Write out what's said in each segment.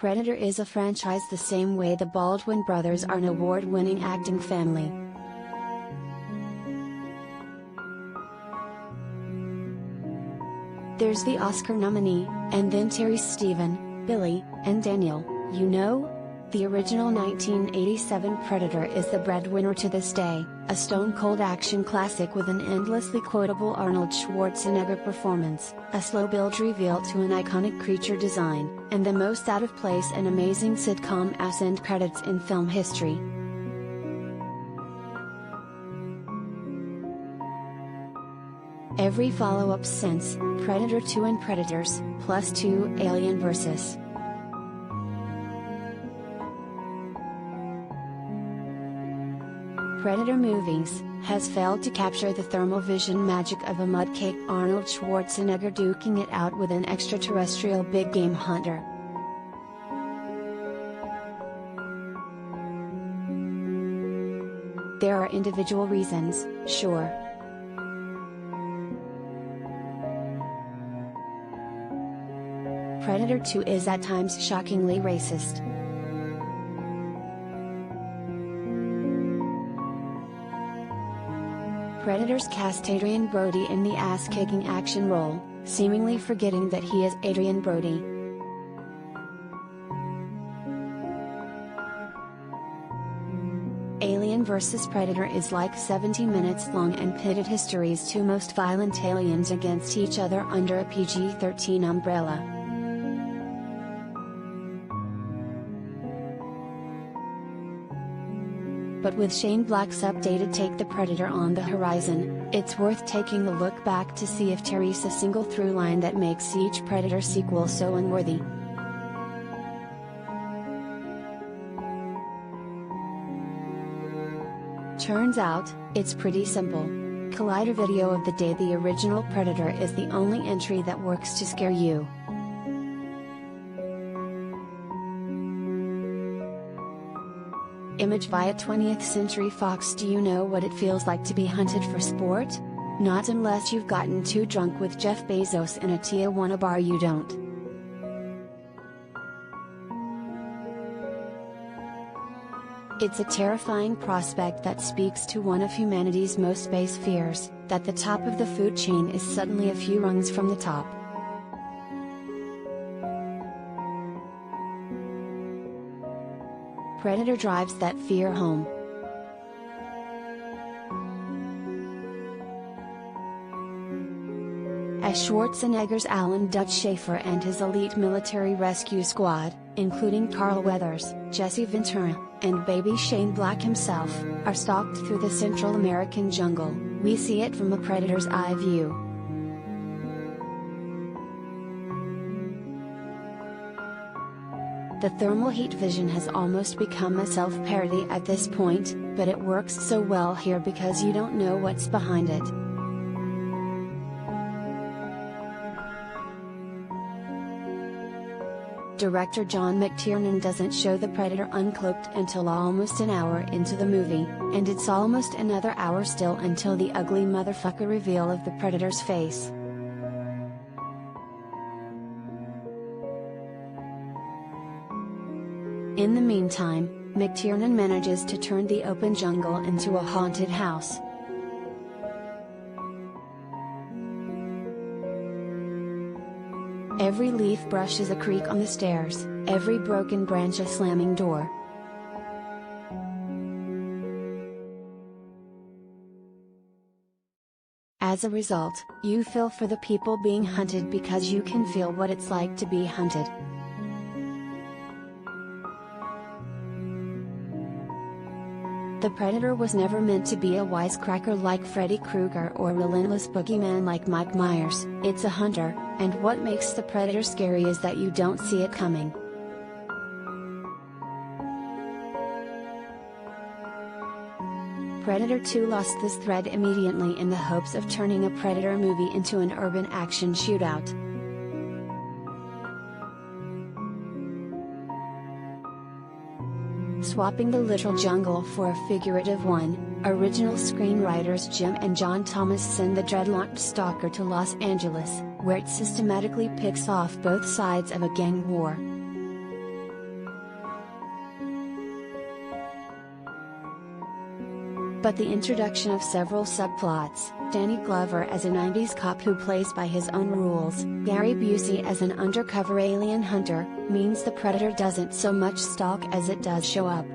Predator is a franchise the same way the Baldwin brothers are an award-winning acting family. There's the Oscar nominee, and then Terry, Stephen, Billy, and Daniel, you know? The original 1987 Predator is the breadwinner to this day, a stone-cold action classic with an endlessly quotable Arnold Schwarzenegger performance, a slow build reveal to an iconic creature design, and the most out-of-place and amazing sitcom-ass end credits in film history. Every follow-up since, Predator 2 and Predators, plus 2, Alien vs. Predator movies, has failed to capture the thermal vision magic of a mudcake Arnold Schwarzenegger duking it out with an extraterrestrial big game hunter. There are individual reasons, sure. Predator 2 is at times shockingly racist. Predators cast Adrien Brody in the ass-kicking action role, seemingly forgetting that he is Adrien Brody. Alien vs. Predator is like 70 minutes long and pitted history's two most violent aliens against each other under a PG-13 umbrella. But with Shane Black's updated take The Predator on the horizon, it's worth taking a look back to see if there's a single through line that makes each Predator sequel so unworthy. Turns out, it's pretty simple. Collider video of the day the original Predator is the only entry that works to scare you. Image via 20th Century Fox. Do you know what it feels like to be hunted for sport? Not unless you've gotten too drunk with Jeff Bezos in a Tijuana bar. You don't. It's a terrifying prospect that speaks to one of humanity's most base fears, that the top of the food chain is suddenly a few rungs from the top. Predator drives that fear home. As Schwarzenegger's Alan Dutch Schaefer and his elite military rescue squad, including Carl Weathers, Jesse Ventura, and baby Shane Black himself, are stalked through the Central American jungle, we see it from a predator's eye view. The thermal heat vision has almost become a self-parody at this point, but it works so well here because you don't know what's behind it. Director John McTiernan doesn't show the Predator uncloaked until almost an hour into the movie, and it's almost another hour still until the ugly motherfucker reveal of the Predator's face. In the meantime, McTiernan manages to turn the open jungle into a haunted house. Every leaf brushes a creak on the stairs, every broken branch a slamming door. As a result, you feel for the people being hunted because you can feel what it's like to be hunted. The Predator was never meant to be a wisecracker like Freddy Krueger or a relentless boogeyman like Mike Myers. It's a hunter, and what makes the Predator scary is that you don't see it coming. Predator 2 lost this thread immediately in the hopes of turning a Predator movie into an urban action shootout. Swapping the literal jungle for a figurative one, original screenwriters Jim and John Thomas send the dreadlocked stalker to Los Angeles, where it systematically picks off both sides of a gang war. But the introduction of several subplots, Danny Glover as a 90s cop who plays by his own rules, Gary Busey as an undercover alien hunter, means the Predator doesn't so much stalk as it does show up.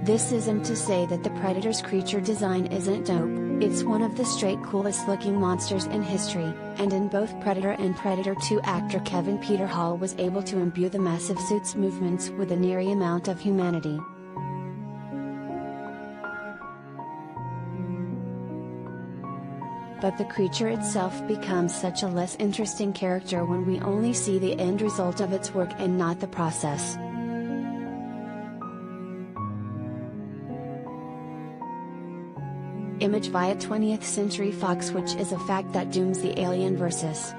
This isn't to say that the Predator's creature design isn't dope, it's one of the straight coolest looking monsters in history, and in both Predator and Predator 2 actor Kevin Peter Hall was able to imbue the massive suit's movements with an eerie amount of humanity. But the creature itself becomes such a less interesting character when we only see the end result of its work and not the process. Image via 20th Century Fox, which is a fact that dooms the Alien vs.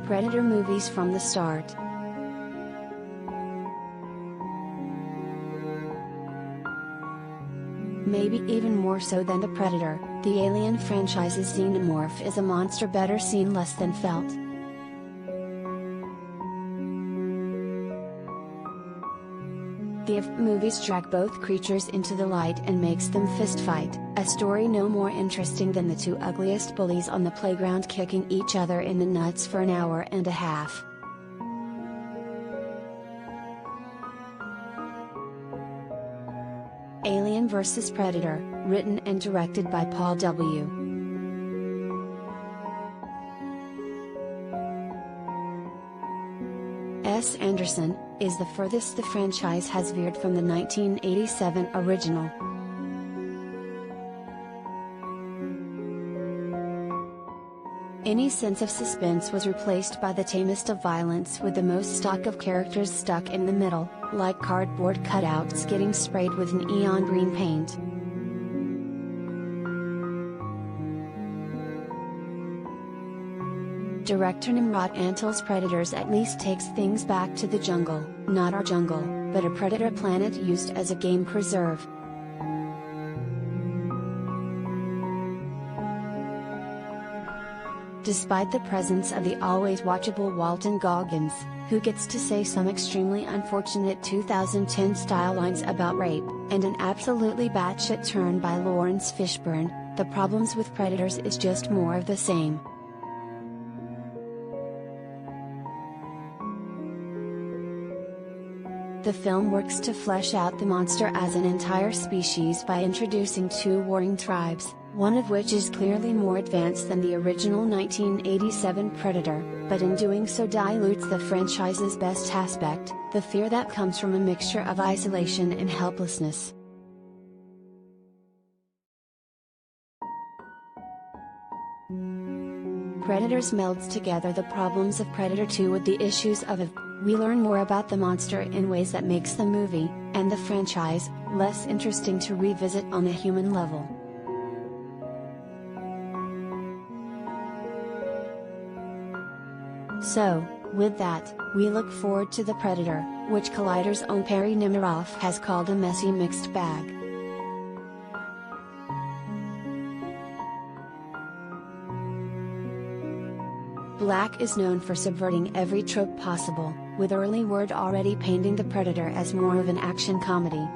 Predator movies from the start. Maybe even more so than the Predator, the Alien franchise's xenomorph is a monster better seen less than felt. The If movies drag both creatures into the light and makes them fistfight, a story no more interesting than the two ugliest bullies on the playground kicking each other in the nuts for an hour and a half. Alien vs. Predator, written and directed by Paul W. S. Anderson, is the furthest the franchise has veered from the 1987 original. Any sense of suspense was replaced by the tamest of violence, with the most stock of characters stuck in the middle, like cardboard cutouts getting sprayed with neon green paint. Director Nimrod Antle's Predators at least takes things back to the jungle, not our jungle, but a predator planet used as a game preserve. Despite the presence of the always watchable Walton Goggins, who gets to say some extremely unfortunate 2010 style lines about rape, and an absolutely batshit turn by Lawrence Fishburne, the problems with Predators is just more of the same. The film works to flesh out the monster as an entire species by introducing two warring tribes, one of which is clearly more advanced than the original 1987 Predator, but in doing so dilutes the franchise's best aspect, the fear that comes from a mixture of isolation and helplessness. Predators melds together the problems of Predator 2 with the issues of If. We learn more about the monster in ways that makes the movie, and the franchise, less interesting to revisit on a human level. So, with that, we look forward to The Predator, which Collider's own Perry Nemiroff has called a messy mixed bag. Black is known for subverting every trope possible, with early word already painting The Predator as more of an action comedy.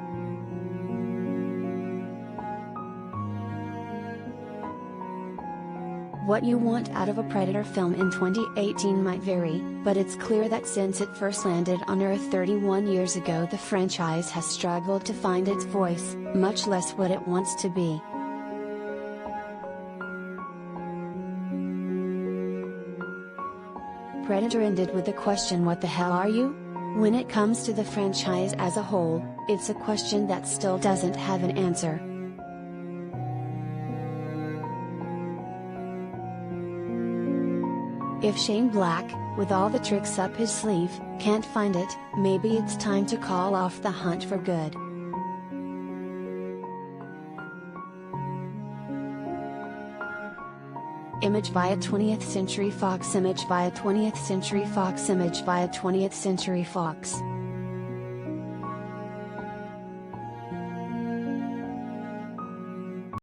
What you want out of a Predator film in 2018 might vary, but it's clear that since it first landed on Earth 31 years ago, the franchise has struggled to find its voice, much less what it wants to be. Predator ended with the question, "What the hell are you?" When it comes to the franchise as a whole, it's a question that still doesn't have an answer. If Shane Black, with all the tricks up his sleeve, can't find it, maybe it's time to call off the hunt for good. Image via 20th Century Fox. Image via 20th Century Fox. Image via 20th Century Fox.